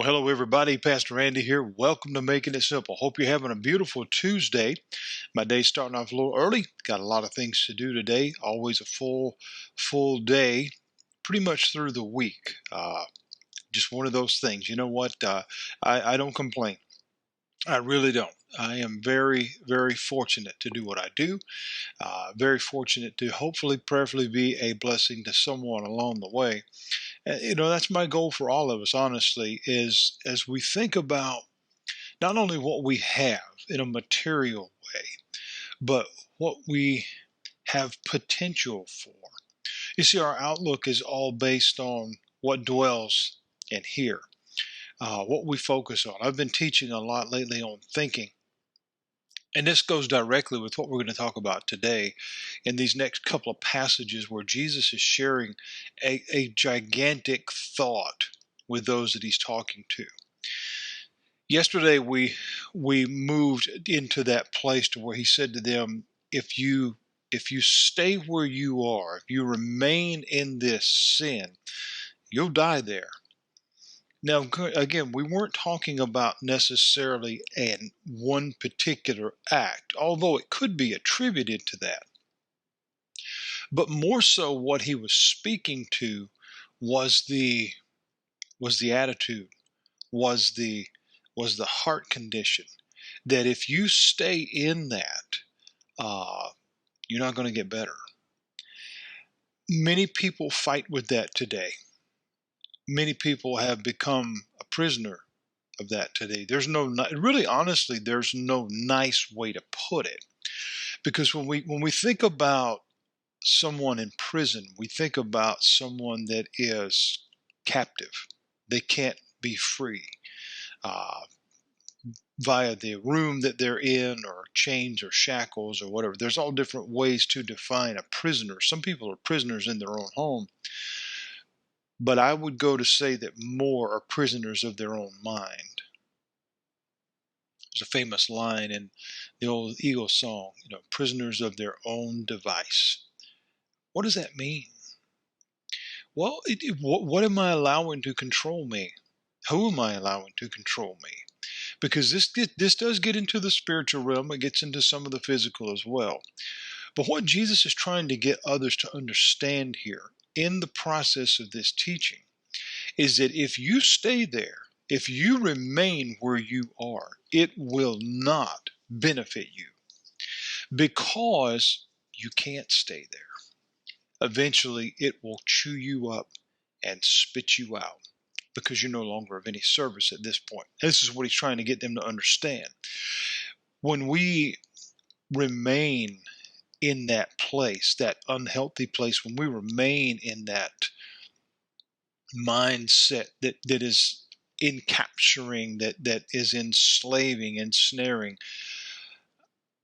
Well, hello, everybody. Pastor Randy here. Welcome to Making It Simple. Hope you're having a beautiful Tuesday. My day's starting off a little early. Got a lot of things to do today. Always a full day, pretty much through the week. Just one of those things. You know what? I don't complain. I really don't. I am very, very fortunate to do what I do. Very fortunate to hopefully, prayerfully be a blessing to someone along the way. That's my goal for all of us, honestly, is as we think about not only what we have in a material way, but what we have potential for. You see, our outlook is all based on what dwells in here, what we focus on. I've been teaching a lot lately on thinking. And this goes directly with what we're going to talk about today in these next couple of passages where Jesus is sharing a gigantic thought with those that he's talking to. Yesterday we moved into that place to where he said to them, if you stay where you are, if you remain in this sin, you'll die there. Now, again, we weren't talking about necessarily one particular act, although it could be attributed to that. But more so what he was speaking to was the attitude, was the heart condition, that if you stay in that, you're not going to get better. Many people fight with that today. Many people have become a prisoner of that today. There's honestly, there's no nice way to put it. Because when we think about someone in prison, we think about someone that is captive. They can't be free via the room that they're in, or chains or shackles or whatever. There's all different ways to define a prisoner. Some people are prisoners in their own home. But I would go to say that more are prisoners of their own mind. There's a famous line in the old Eagles song, prisoners of their own device. What does that mean? Well, what am I allowing to control me? Who am I allowing to control me? Because this does get into the spiritual realm. It gets into some of the physical as well. But what Jesus is trying to get others to understand here in the process of this teaching is that if you stay there, if you remain where you are, it will not benefit you, because you can't stay there. Eventually, it will chew you up and spit you out, because you're no longer of any service at this point. This is what he's trying to get them to understand. When we remain in that place, that unhealthy place, when we remain in that mindset that is encapturing, that is enslaving, ensnaring,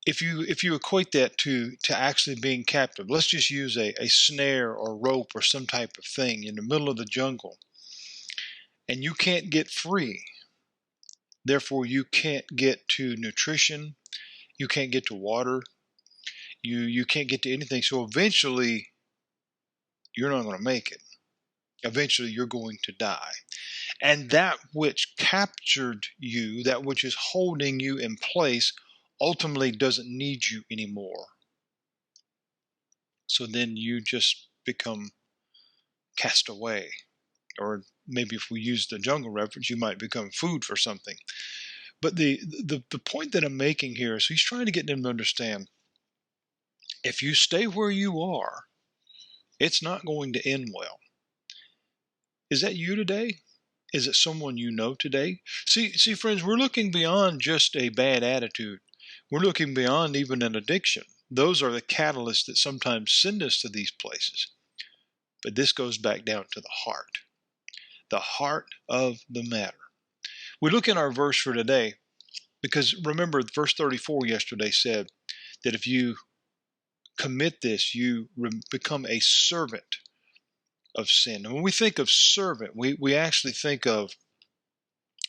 if you equate that to actually being captive, let's just use a snare or rope or some type of thing in the middle of the jungle, and you can't get free. Therefore, you can't get to nutrition, you can't get to water, you can't get to anything. So eventually, you're not going to make it. Eventually, you're going to die. And that which captured you, that which is holding you in place, ultimately doesn't need you anymore. So then you just become cast away. Or maybe if we use the jungle reference, you might become food for something. But the point that I'm making here is he's trying to get them to understand, if you stay where you are, it's not going to end well. Is that you today? Is it someone you know today? See, friends, we're looking beyond just a bad attitude. We're looking beyond even an addiction. Those are the catalysts that sometimes send us to these places. But this goes back down to the heart of the matter. We look in our verse for today, because remember, verse 34 yesterday said that if you commit this, you become a servant of sin. And when we think of servant, we actually think of,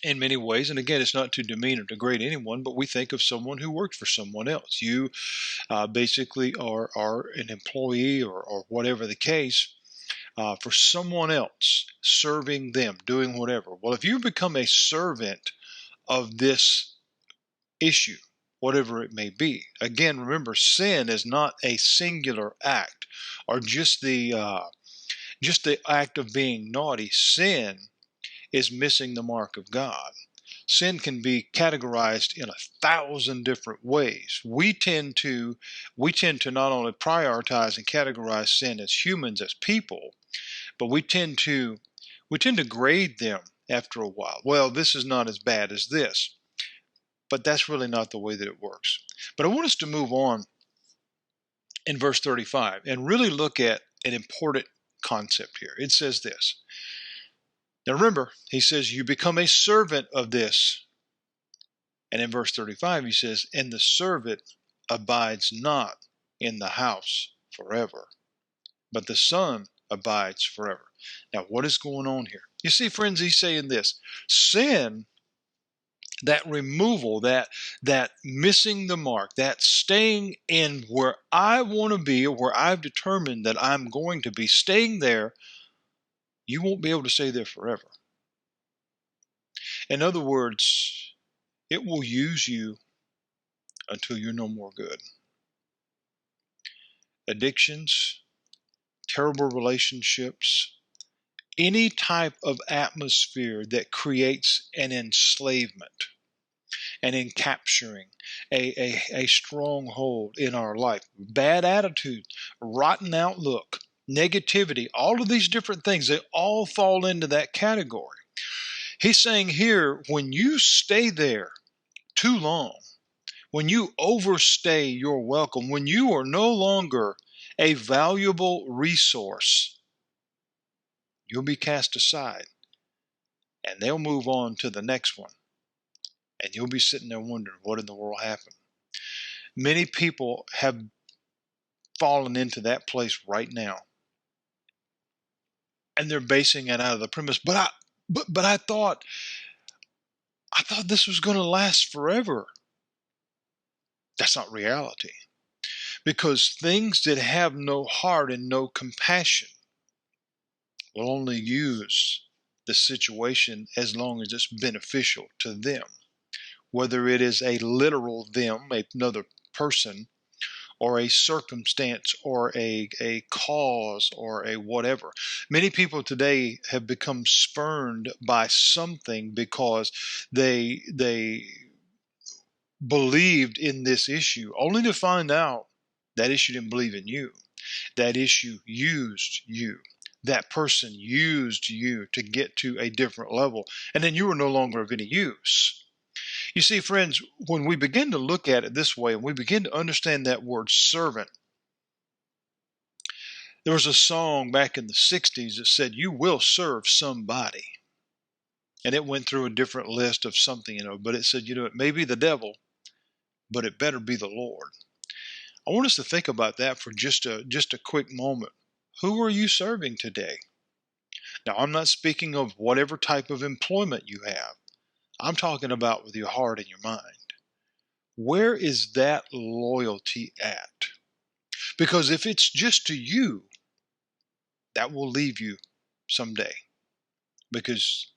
in many ways, and again, it's not to demean or degrade anyone, but we think of someone who works for someone else. You basically are an employee, or whatever the case, for someone else, serving them, doing whatever. Well, if you become a servant of this issue, whatever it may be, again, remember, sin is not a singular act or just the act of being naughty. Sin is missing the mark of God. Sin can be categorized in 1,000 different ways. We tend to not only prioritize and categorize sin as humans, as people, but we tend to grade them after a while. Well, this is not as bad as this. But that's really not the way that it works. But I want us to move on in verse 35 and really look at an important concept here. It says this. Now remember, he says, you become a servant of this. And in verse 35, he says, and the servant abides not in the house forever, but the son abides forever. Now, what is going on here? You see, friends, he's saying this. Sin, that removal, that missing the mark, that staying in where I want to be or where I've determined that I'm going to be, staying there, you won't be able to stay there forever. In other words, it will use you until you're no more good. Addictions, terrible relationships, any type of atmosphere that creates an enslavement, an encapturing, a stronghold in our life, bad attitude, rotten outlook, negativity, all of these different things, they all fall into that category. He's saying here, when you stay there too long, when you overstay your welcome, when you are no longer a valuable resource, you'll be cast aside, and they'll move on to the next one. And you'll be sitting there wondering, what in the world happened? Many people have fallen into that place right now. And they're basing it out of the premise, but I thought this was going to last forever. That's not reality. Because things that have no heart and no compassion will only use the situation as long as it's beneficial to them. Whether it is a literal them, another person, or a circumstance, or a cause, or a whatever. Many people today have become spurned by something because they believed in this issue, only to find out that issue didn't believe in you. That issue used you. That person used you to get to a different level, and then you were no longer of any use. You see, friends, when we begin to look at it this way, and we begin to understand that word servant, there was a song back in the 60s that said, you will serve somebody. And it went through a different list of something, but it said, it may be the devil, but it better be the Lord. I want us to think about that for just a quick moment. Who are you serving today? Now, I'm not speaking of whatever type of employment you have. I'm talking about with your heart and your mind. Where is that loyalty at? Because if it's just to you, that will leave you someday. Because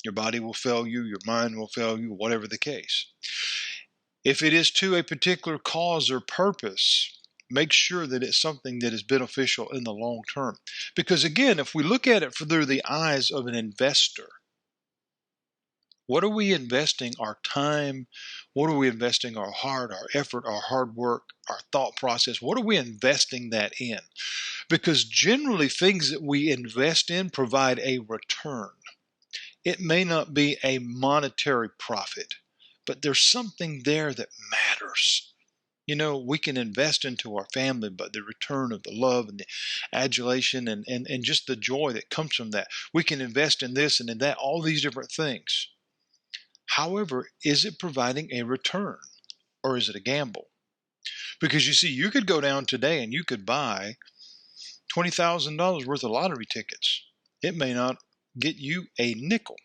your body will fail you, your mind will fail you, whatever the case. If it is to a particular cause or purpose, make sure that it's something that is beneficial in the long term. Because again, if we look at it through the eyes of an investor, what are we investing our time? What are we investing our heart, our effort, our hard work, our thought process? What are we investing that in? Because generally things that we invest in provide a return. It may not be a monetary profit, but there's something there that matters. We can invest into our family, but the return of the love and the adulation and just the joy that comes from that. We can invest in this and in that, all these different things. However, is it providing a return, or is it a gamble? Because you see, you could go down today and you could buy $20,000 worth of lottery tickets. It may not get you a nickel.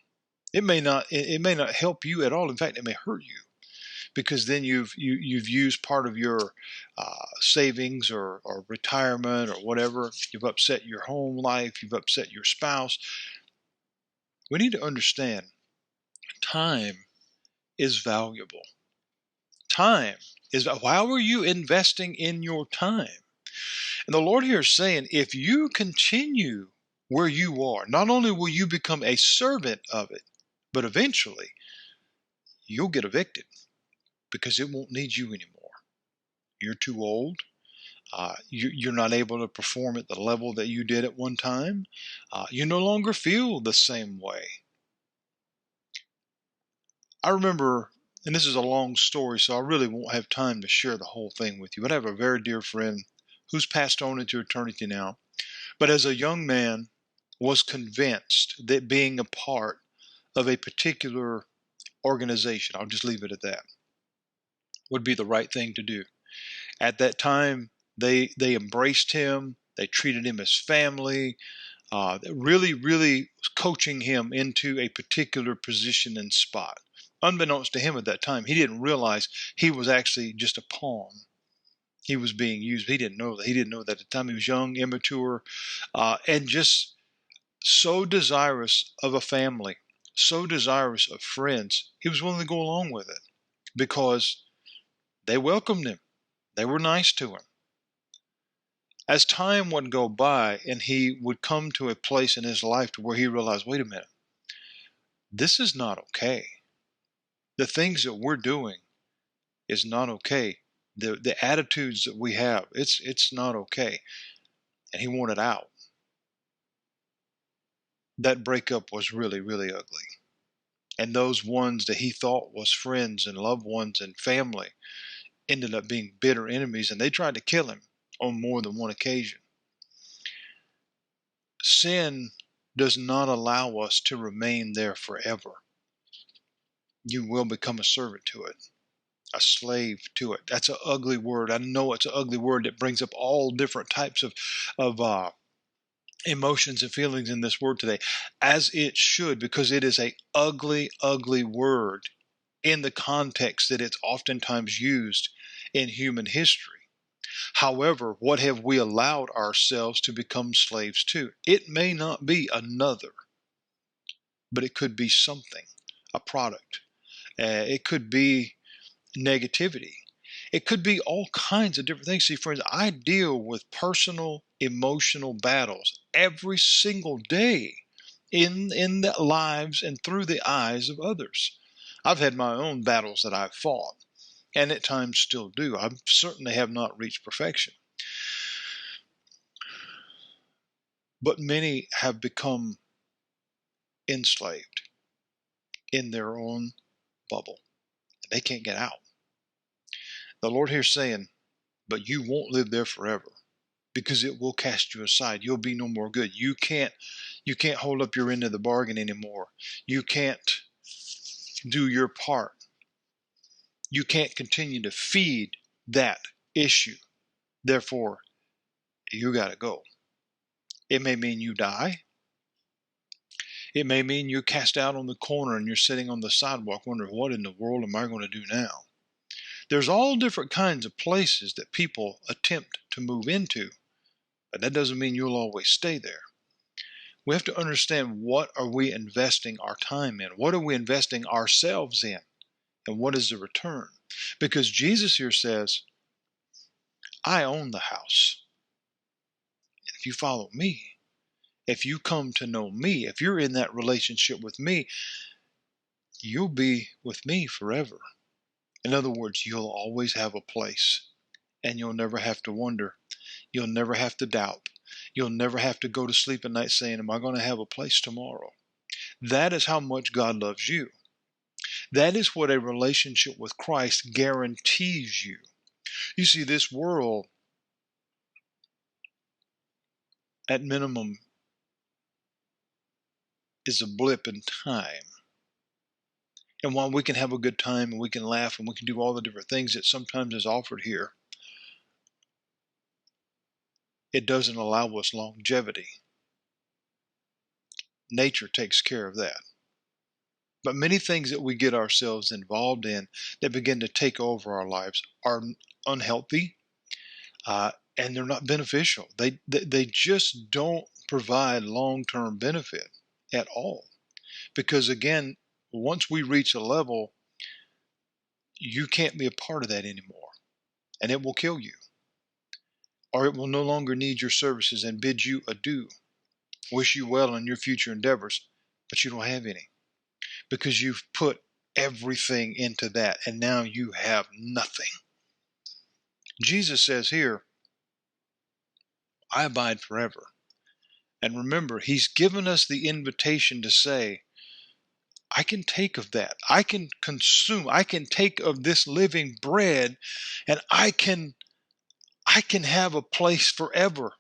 It may not help you at all. In fact, it may hurt you. because then you've used part of your savings or retirement or whatever. You've upset your home life. You've upset your spouse. We need to understand time is valuable. Time is, how are you investing in your time? And the Lord here is saying, if you continue where you are, not only will you become a servant of it, but eventually you'll get evicted because it won't need you anymore. You're too old. You're not able to perform at the level that you did at one time. You no longer feel the same way. I remember, and this is a long story, so I really won't have time to share the whole thing with you, but I have a very dear friend who's passed on into eternity now, but as a young man was convinced that being a part of a particular organization, I'll just leave it at that, would be the right thing to do. At that time, they embraced him. They treated him as family. Really coaching him into a particular position and spot. Unbeknownst to him at that time, he didn't realize he was actually just a pawn. He was being used. He didn't know that. He didn't know that at the time. He was young, immature, and just so desirous of a family, so desirous of friends. He was willing to go along with it because they welcomed him. They were nice to him. As time would go by and he would come to a place in his life to where he realized, wait a minute, this is not okay. The things that we're doing is not okay. The attitudes that we have, it's not okay. And he wanted out. That breakup was really ugly. And those ones that he thought was friends and loved ones and family ended up being bitter enemies, and they tried to kill him on more than one occasion. Sin does not allow us to remain there forever. You will become a servant to it, a slave to it. That's an ugly word. I know it's an ugly word that brings up all different types of emotions and feelings in this word today, as it should, because it is a ugly word in the context that it's oftentimes used in human history. However, what have we allowed ourselves to become slaves to? It may not be another, but it could be something, a product. It could be negativity. It could be all kinds of different things. See, friends, I deal with personal, emotional battles every single day in the lives and through the eyes of others. I've had my own battles that I've fought, and at times still do. I certainly have not reached perfection. But many have become enslaved in their own bubble. They can't get out. The Lord here is saying, but you won't live there forever, because it will cast you aside. You'll be no more good. You can't hold up your end of the bargain anymore. You can't do your part. You can't continue to feed that issue. Therefore, you got to go. It may mean you die. It may mean you're cast out on the corner and you're sitting on the sidewalk wondering, what in the world am I going to do now? There's all different kinds of places that people attempt to move into, but that doesn't mean you'll always stay there. We have to understand, what are we investing our time in? What are we investing ourselves in? And what is the return? Because Jesus here says, I own the house. And if you follow me, if you come to know me, if you're in that relationship with me, you'll be with me forever. In other words, you'll always have a place, and you'll never have to wonder. You'll never have to doubt. You'll never have to go to sleep at night saying, am I going to have a place tomorrow? That is how much God loves you. That is what a relationship with Christ guarantees you. You see, this world, at minimum, is a blip in time. And while we can have a good time and we can laugh and we can do all the different things that sometimes is offered here, it doesn't allow us longevity. Nature takes care of that. But many things that we get ourselves involved in that begin to take over our lives are unhealthy, and they're not beneficial. They just don't provide long-term benefit at all. Because again, once we reach a level, you can't be a part of that anymore, and it will kill you, or it will no longer need your services and bid you adieu, wish you well in your future endeavors, but you don't have any because you've put everything into that, and now you have nothing. Jesus says here, I abide forever. And remember, he's given us the invitation to say, I can take of that. I can consume. I can take of this living bread, and I can have a place forever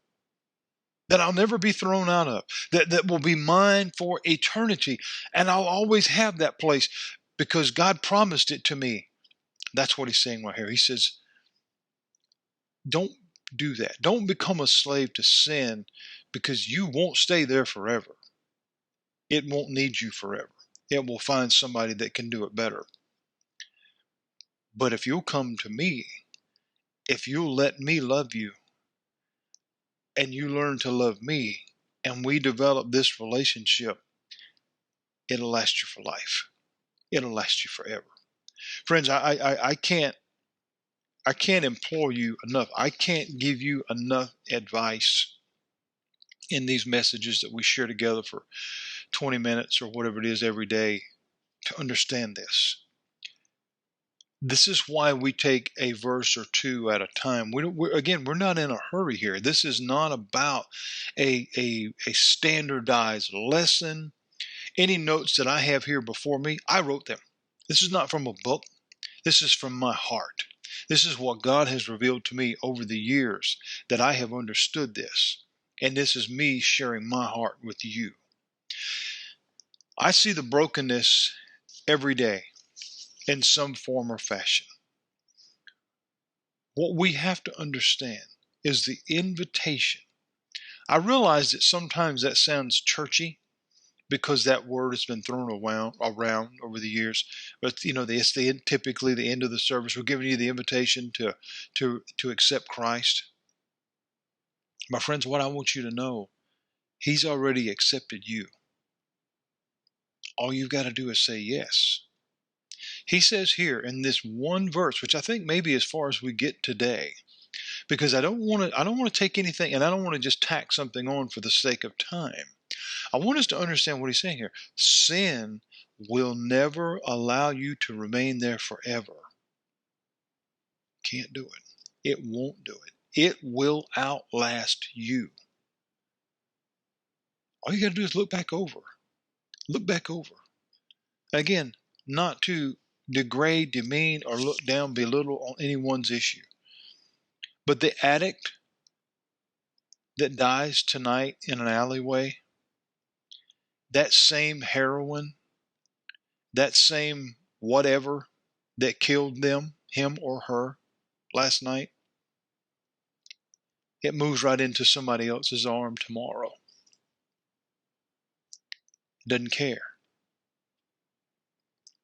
that I'll never be thrown out of, that will be mine for eternity. And I'll always have that place because God promised it to me. That's what he's saying right here. He says, don't do that. Don't become a slave to sin because you won't stay there forever. It won't need you forever. It will find somebody that can do it better. But if you'll come to me, if you'll let me love you, and you learn to love me, and we develop this relationship, it'll last you for life. It'll last you forever. Friends, I can't implore you enough. I can't give you enough advice in these messages that we share together for 20 minutes or whatever it is every day to understand this. This is why we take a verse or two at a time. We're not in a hurry here. This is not about a standardized lesson. Any notes that I have here before me, I wrote them. This is not from a book. This is from my heart. This is what God has revealed to me over the years that I have understood this. And this is me sharing my heart with you. I see the brokenness every day in some form or fashion. What we have to understand is the invitation. I realize that sometimes that sounds churchy because that word has been thrown around over the years. But it's typically the end of the service. We're giving you the invitation to accept Christ. My friends, what I want you to know, he's already accepted you. All you've got to do is say yes. He says here in this one verse, which I think maybe as far as we get today, because I don't want to take anything, and I don't want to just tack something on for the sake of time. I want us to understand what he's saying here. Sin will never allow you to remain there forever. Can't do it. It won't do it. It will outlast you. All you got to do is look back over. Look back over. Again, not to degrade, demean, or look down, belittle on anyone's issue. But the addict that dies tonight in an alleyway, that same heroin, that same whatever that killed them, him or her, last night, it moves right into somebody else's arm tomorrow. Doesn't care.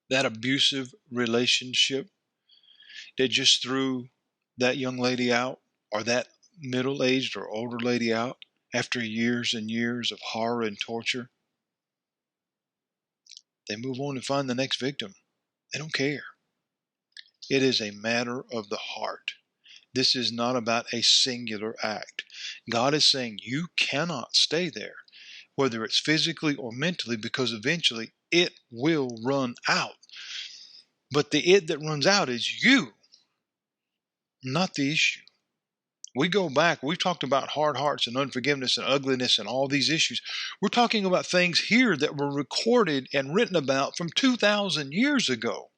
That abusive relationship that just threw that young lady out, or that middle-aged or older lady out after years and years of horror and torture, they move on and find the next victim. They don't care. It is a matter of the heart. This is not about a singular act. God is saying you cannot stay there, whether it's physically or mentally, because eventually it will run out. But the it that runs out is you, not the issue. We go back, we've talked about hard hearts and unforgiveness and ugliness and all these issues. We're talking about things here that were recorded and written about from 2,000 years ago.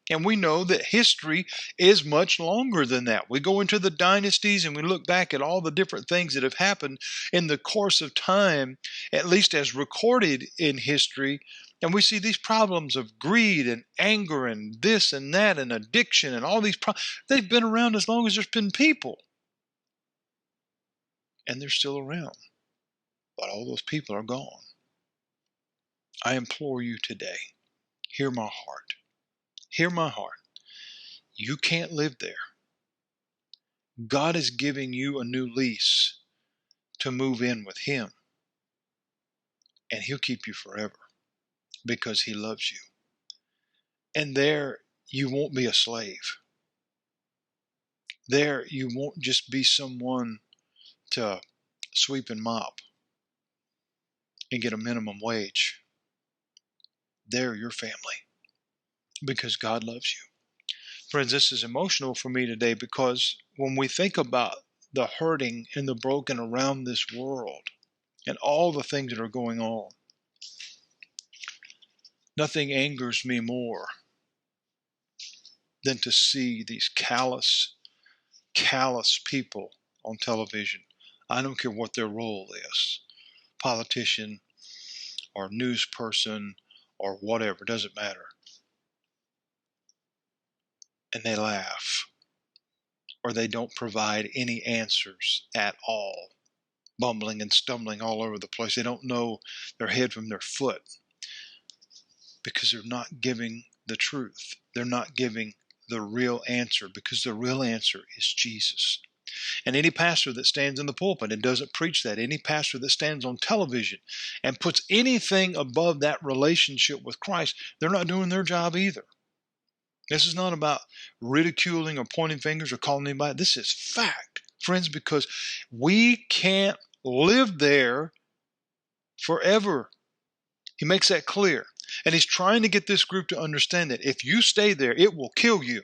And we know that history is much longer than that. We go into the dynasties and we look back at all the different things that have happened in the course of time, at least as recorded in history. And we see these problems of greed and anger and this and that and addiction and all these problems. They've been around as long as there's been people. And they're still around. But all those people are gone. I implore you today, hear my heart. Hear my heart. You can't live there. God is giving you a new lease to move in with Him, and He'll keep you forever because He loves you. And there you won't be a slave. There you won't just be someone to sweep and mop and get a minimum wage. They're your family because God loves you. Friends, this is emotional for me today because when we think about the hurting and the broken around this world and all the things that are going on, nothing angers me more than to see these callous people on television. I don't care what their role is, politician or news person or whatever, doesn't matter. And they laugh, or they don't provide any answers at all, bumbling and stumbling all over the place. They don't know their head from their foot because they're not giving the truth. They're not giving the real answer, because the real answer is Jesus. And any pastor that stands in the pulpit and doesn't preach that, any pastor that stands on television and puts anything above that relationship with Christ, they're not doing their job either. This is not about ridiculing or pointing fingers or calling anybody. This is fact, friends, because we can't live there forever. He makes that clear. And he's trying to get this group to understand that if you stay there, it will kill you.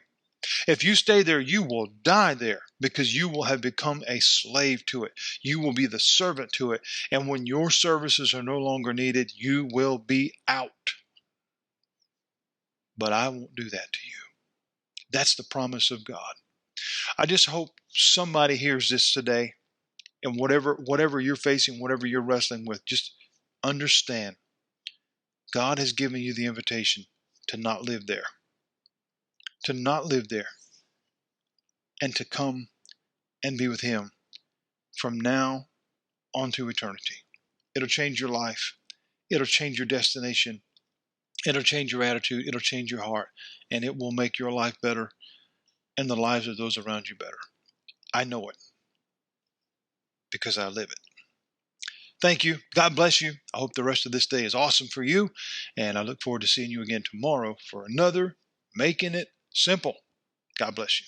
If you stay there, you will die there because you will have become a slave to it. You will be the servant to it. And when your services are no longer needed, you will be out. But I won't do that to you. That's the promise of God. I just hope somebody hears this today, and whatever you're facing, whatever you're wrestling with, just understand God has given you the invitation to not live there. To not live there. And to come and be with Him from now on to eternity. It'll change your life. It'll change your destination. It'll change your attitude. It'll change your heart. And it will make your life better and the lives of those around you better. I know it because I live it. Thank you. God bless you. I hope the rest of this day is awesome for you. And I look forward to seeing you again tomorrow for another Making It Simple. God bless you.